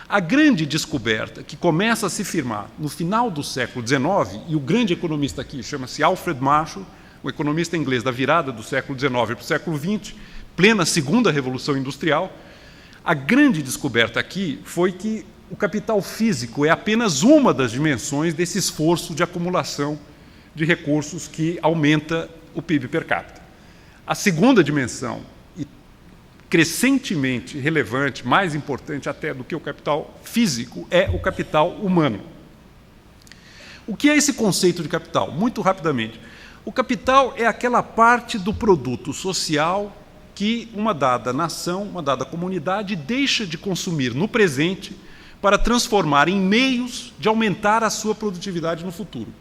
A grande descoberta que começa a se firmar no final do século XIX, e o grande economista aqui chama-se Alfred Marshall, o economista inglês da virada do século XIX para o século XX, plena segunda revolução industrial, a grande descoberta aqui foi que o capital físico é apenas uma das dimensões desse esforço de acumulação de recursos que aumenta o PIB per capita. A segunda dimensão, e crescentemente relevante, mais importante até do que o capital físico, é o capital humano. O que é esse conceito de capital? Muito rapidamente. O capital é aquela parte do produto social que uma dada nação, uma dada comunidade deixa de consumir no presente para transformar em meios de aumentar a sua produtividade no futuro.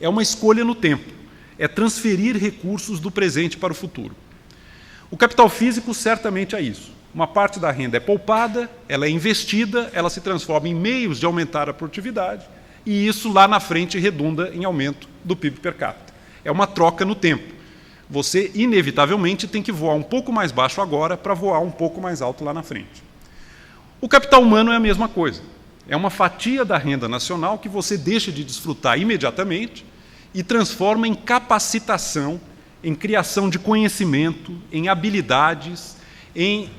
É uma escolha no tempo, é transferir recursos do presente para o futuro. O capital físico certamente é isso. Uma parte da renda é poupada, ela é investida, ela se transforma em meios de aumentar a produtividade e isso lá na frente redunda em aumento do PIB per capita. É uma troca no tempo. Você, inevitavelmente, tem que voar um pouco mais baixo agora para voar um pouco mais alto lá na frente. O capital humano é a mesma coisa. É uma fatia da renda nacional que você deixa de desfrutar imediatamente e transforma em capacitação, em criação de conhecimento, em habilidades, em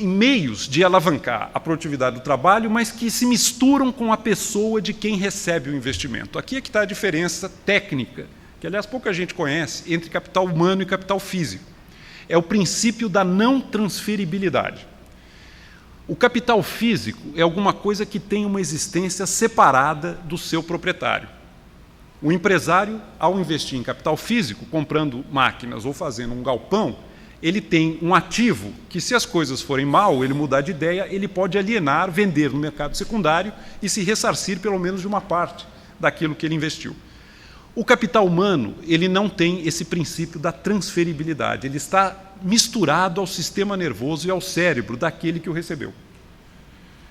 meios de alavancar a produtividade do trabalho, mas que se misturam com a pessoa de quem recebe o investimento. Aqui é que está a diferença técnica, que, aliás, pouca gente conhece, entre capital humano e capital físico. É o princípio da não transferibilidade. O capital físico é alguma coisa que tem uma existência separada do seu proprietário. O empresário, ao investir em capital físico, comprando máquinas ou fazendo um galpão, ele tem um ativo que, se as coisas forem mal, ele mudar de ideia, ele pode alienar, vender no mercado secundário e se ressarcir pelo menos de uma parte daquilo que ele investiu. O capital humano, ele não tem esse princípio da transferibilidade, ele está misturado ao sistema nervoso e ao cérebro daquele que o recebeu.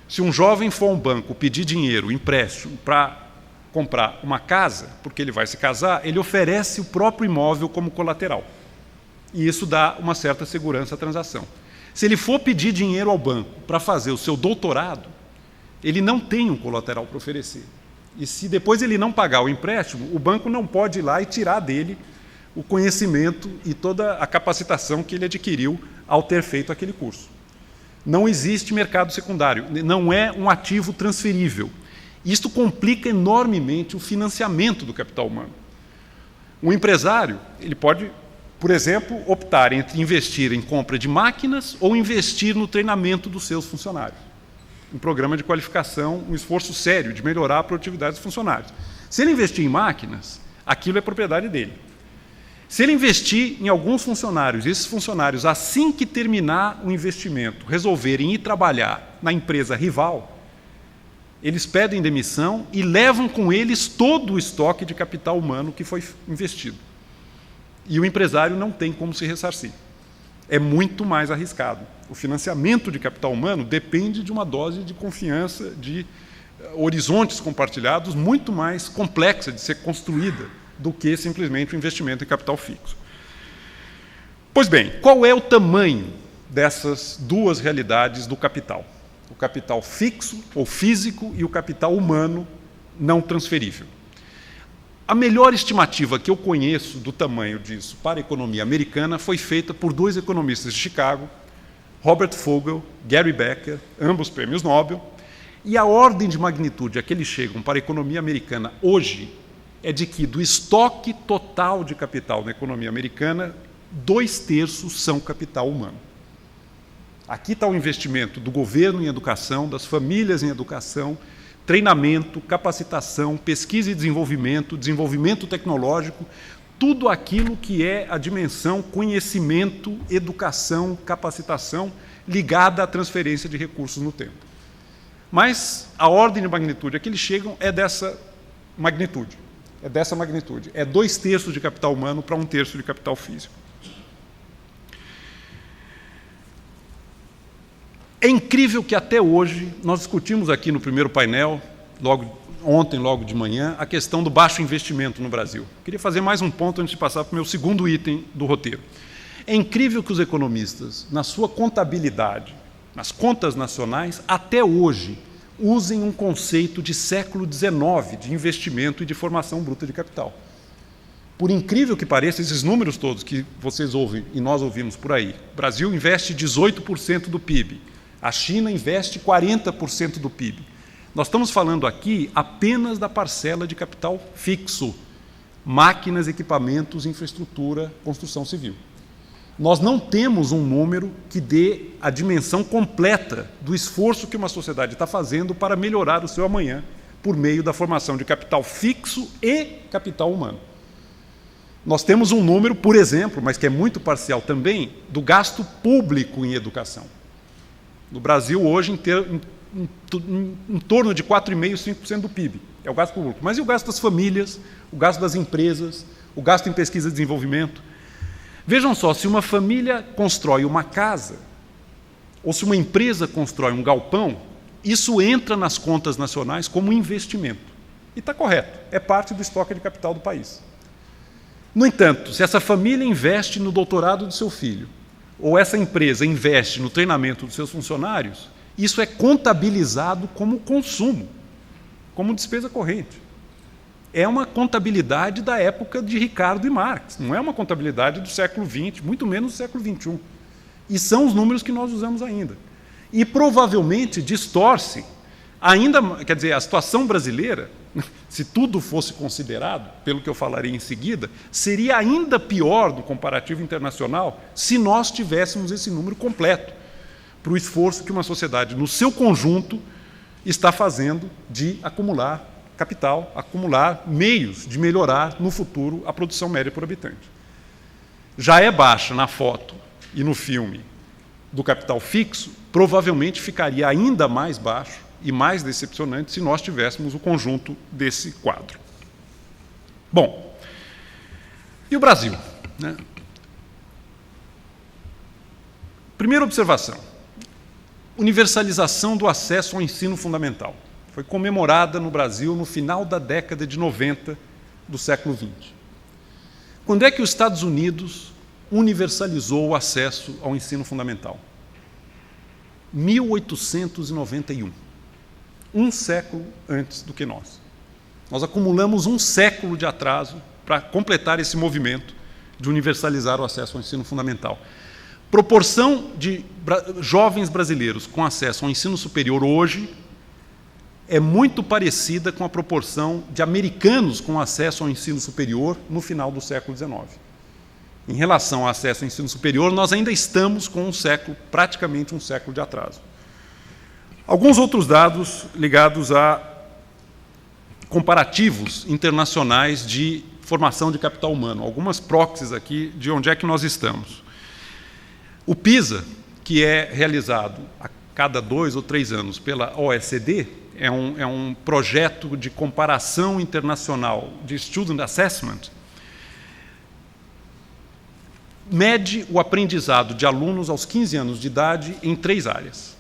Se um jovem for a um banco pedir dinheiro, empréstimo, para comprar uma casa, porque ele vai se casar, ele oferece o próprio imóvel como colateral. E isso dá uma certa segurança à transação. Se ele for pedir dinheiro ao banco para fazer o seu doutorado, ele não tem um colateral para oferecer. E se depois ele não pagar o empréstimo, o banco não pode ir lá e tirar dele o conhecimento e toda a capacitação que ele adquiriu ao ter feito aquele curso. Não existe mercado secundário, não é um ativo transferível. Isto complica enormemente o financiamento do capital humano. Um empresário, ele pode, por exemplo, optar entre investir em compra de máquinas ou investir no treinamento dos seus funcionários. Um programa de qualificação, um esforço sério de melhorar a produtividade dos funcionários. Se ele investir em máquinas, aquilo é propriedade dele. Se ele investir em alguns funcionários, e esses funcionários, assim que terminar o investimento, resolverem ir trabalhar na empresa rival, eles pedem demissão e levam com eles todo o estoque de capital humano que foi investido. E o empresário não tem como se ressarcir. É muito mais arriscado. O financiamento de capital humano depende de uma dose de confiança, de horizontes compartilhados muito mais complexa de ser construída do que simplesmente o investimento em capital fixo. Pois bem, qual é o tamanho dessas duas realidades do capital? O capital fixo ou físico e o capital humano não transferível. A melhor estimativa que eu conheço do tamanho disso para a economia americana foi feita por dois economistas de Chicago, Robert Fogel, Gary Becker, ambos prêmios Nobel, e a ordem de magnitude a que eles chegam para a economia americana hoje é de que, do estoque total de capital na economia americana, 2/3 são capital humano. Aqui está o investimento do governo em educação, das famílias em educação, treinamento, capacitação, pesquisa e desenvolvimento, desenvolvimento tecnológico, tudo aquilo que é a dimensão conhecimento, educação, capacitação, ligada à transferência de recursos no tempo. Mas a ordem de magnitude a que eles chegam é dessa magnitude. É 2/3 de capital humano para 1/3 de capital físico. É incrível que até hoje, nós discutimos aqui no primeiro painel, ontem, logo de manhã, a questão do baixo investimento no Brasil. Queria fazer mais um ponto antes de passar para o meu segundo item do roteiro. É incrível que os economistas, na sua contabilidade, nas contas nacionais, até hoje, usem um conceito de século XIX, de investimento e de formação bruta de capital. Por incrível que pareça, esses números todos que vocês ouvem e nós ouvimos por aí, o Brasil investe 18% do PIB, a China investe 40% do PIB. Nós estamos falando aqui apenas da parcela de capital fixo, máquinas, equipamentos, infraestrutura, construção civil. Nós não temos um número que dê a dimensão completa do esforço que uma sociedade está fazendo para melhorar o seu amanhã por meio da formação de capital fixo e capital humano. Nós temos um número, por exemplo, mas que é muito parcial também, do gasto público em educação. No Brasil, hoje, em torno de 4,5%, 5% do PIB. É o gasto público. Mas e o gasto das famílias, o gasto das empresas, o gasto em pesquisa e desenvolvimento? Vejam só, se uma família constrói uma casa, ou se uma empresa constrói um galpão, isso entra nas contas nacionais como investimento. E está correto, é parte do estoque de capital do país. No entanto, se essa família investe no doutorado do seu filho, ou essa empresa investe no treinamento dos seus funcionários, isso é contabilizado como consumo, como despesa corrente. É uma contabilidade da época de Ricardo e Marx, não é uma contabilidade do século XX, muito menos do século XXI. E são os números que nós usamos ainda. E provavelmente distorce ainda, quer dizer, a situação brasileira, se tudo fosse considerado, pelo que eu falarei em seguida, seria ainda pior do comparativo internacional se nós tivéssemos esse número completo, para o esforço que uma sociedade, no seu conjunto, está fazendo de acumular capital, acumular meios de melhorar, no futuro, a produção média por habitante. Já é baixa na foto e no filme do capital fixo, provavelmente ficaria ainda mais baixo e mais decepcionante se nós tivéssemos o conjunto desse quadro. Bom, e o Brasil, né? Primeira observação, universalização do acesso ao ensino fundamental. Foi comemorada no Brasil no final da década de 90 do século XX. Quando é que os Estados Unidos universalizou o acesso ao ensino fundamental? 1891. Um século antes do que nós. Nós acumulamos um século de atraso para completar esse movimento de universalizar o acesso ao ensino fundamental. Proporção de jovens brasileiros com acesso ao ensino superior hoje é muito parecida com a proporção de americanos com acesso ao ensino superior no final do século XIX. Em relação ao acesso ao ensino superior, nós ainda estamos com um século, praticamente um século de atraso. Alguns outros dados ligados a comparativos internacionais de formação de capital humano, algumas proxies aqui de onde é que nós estamos. O PISA, que é realizado a cada 2 ou 3 anos pela OECD, é um projeto de comparação internacional de Student Assessment, mede o aprendizado de alunos aos 15 anos de idade em 3 áreas: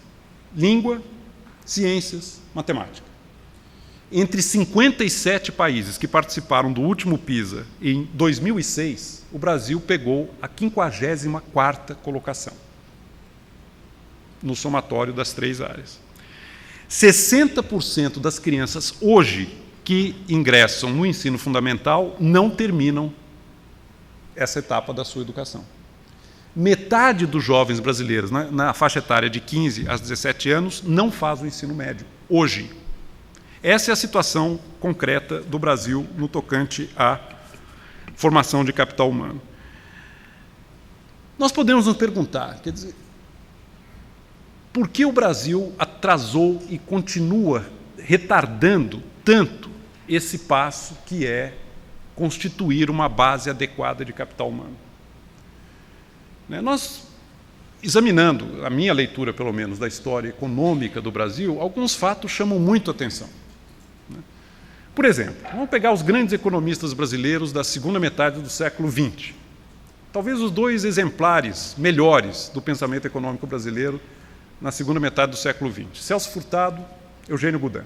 língua, ciências, matemática. Entre 57 países que participaram do último PISA em 2006, o Brasil pegou a 54ª colocação no somatório das 3 áreas. 60% das crianças hoje que ingressam no ensino fundamental não terminam essa etapa da sua educação. Metade dos jovens brasileiros na faixa etária de 15 a 17 anos não faz o ensino médio, hoje. Essa é a situação concreta do Brasil no tocante à formação de capital humano. Nós podemos nos perguntar, quer dizer, por que o Brasil atrasou e continua retardando tanto esse passo que é constituir uma base adequada de capital humano? Nós, examinando a minha leitura, pelo menos, da história econômica do Brasil, alguns fatos chamam muito a atenção. Por exemplo, vamos pegar os grandes economistas brasileiros da segunda metade do século XX. Talvez os 2 exemplares melhores do pensamento econômico brasileiro na segunda metade do século XX. Celso Furtado, Eugênio Goudin.